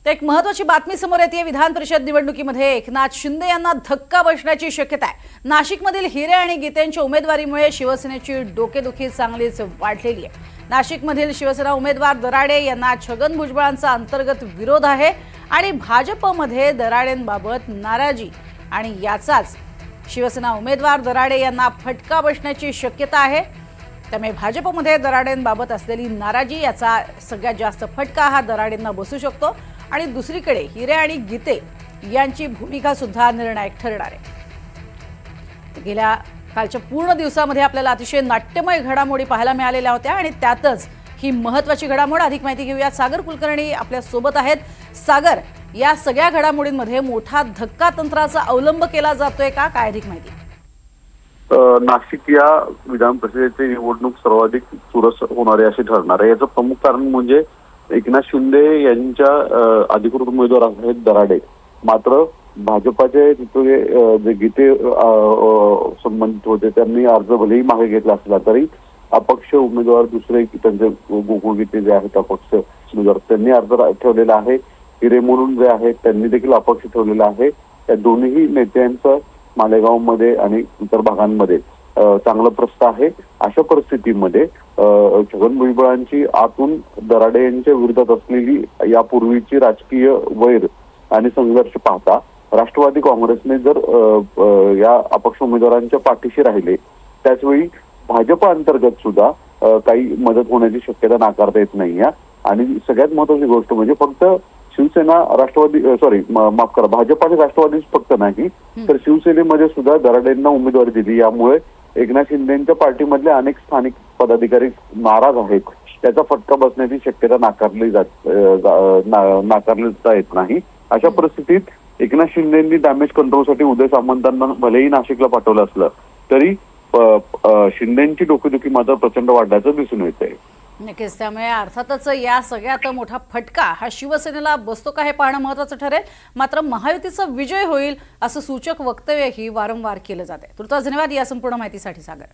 तर एक महत्त्वाची बातमी समोर येते। विधान परिषद निवडणुकीमध्ये एकनाथ शिंदे यांना धक्का बसण्याची शक्यता आहे। नाशिकमधील हिरे आणि गीतेंच्या उमेदवारीमुळे शिवसेनेची डोकेदुखी चांगलीच वाढलेली आहे। नाशिकमधील शिवसेना उमेदवार दराडे यांना छगन भुजबळांचा अंतर्गत विरोध आहे आणि भाजपमध्ये दराडेंबाबत नाराजी आणि याचाच शिवसेना उमेदवार दराडे यांना फटका बसण्याची शक्यता आहे। त्यामुळे भाजपमध्ये दराडेंबाबत असलेली नाराजी याचा सगळ्यात जास्त फटका हा दराडेंना बसू शकतो आणि दुसरीकडे हिरे आणि गीते यांची भूमिका सुद्धा निर्णायक ठरणार आहे। गेल्या कालच्या पूर्ण दिवसामध्ये आपल्याला अतिशय नाट्यमय घडामोडी पाहायला मिळालेल्या होत्या आणि त्यातच ही महत्त्वाची घडामोड। अधिक माहिती घेऊया, सागर कुलकर्णी आपल्या सोबत आहेत। सागर, या सगळ्या घडामोडींमध्ये मोठा धक्का तंत्राचा अवलंब केला जातोय का, काय अधिक माहिती? नाशिक या विधान परिषदेची निवडणूक सर्वाधिक चुरस होणारी अशी ठरणार आहे। याचं प्रमुख कारण म्हणजे एकनाथ शिंदे यांच्या अधिकृत उमेदवार आहेत दराडे, मात्र भाजपाचे तिथे जे गीते संबंधित होते त्यांनी अर्ज भलेही मागे घेतला असला तरी अपक्ष उमेदवार दुसरे त्यांचे गोकुळ गीते जे आहेत अपक्ष उमेदवार त्यांनी अर्ज ठेवलेला आहे। हिरे म्हणून जे आहेत त्यांनी देखील अपक्ष ठेवलेला आहे। या दोन्ही नेत्यांचं मालेगावमध्ये आणि इतर भागांमध्ये चांगलं प्रस्ताव आहे। अशा परिस्थितीमध्ये छगन भुजबळांची आतून दराडे यांच्या विरोधात असलेली यापूर्वीची राजकीय वैर आणि संघर्ष पाहता राष्ट्रवादी काँग्रेसने जर या अपक्ष उमेदवारांच्या पाठीशी राहिले त्याचवेळी भाजप अंतर्गत सुद्धा काही मदत होण्याची शक्यता नाकारता येत नाही। आणि सगळ्यात महत्त्वाची गोष्ट म्हणजे फक्त शिवसेना राष्ट्रवादी माफ करा भाजप आणि राष्ट्रवादी फक्त नाही तर शिवसेनेमध्ये सुद्धा दराडेंना उमेदवारी दिली। यामुळे एकनाथ शिंदेच्या पार्टीमधले अनेक स्थानिक पदाधिकारी नाराज आहेत। त्याचा फटका बसण्याची शक्यता नाकारता येत नाही। अशा परिस्थितीत एकनाथ शिंदेंनी डॅमेज कंट्रोलसाठी उदय सामंतांना भलेही नाशिकला पाठवलं असलं तरी शिंदेची डोकेदुखी मात्र प्रचंड वाढल्याचं दिसून येत आहे। नक्कीच, त्यामुळे अर्थातच या सगळ्यात मोठा फटका हा शिवसेनेला बसतो का हे पाहणं महत्त्वाचं ठरेल। मात्र महायुतीचा विजय होईल असं सूचक वक्तव्यही वारंवार केलं जाते। तुर्तास धन्यवाद या संपूर्ण माहितीसाठी सागर।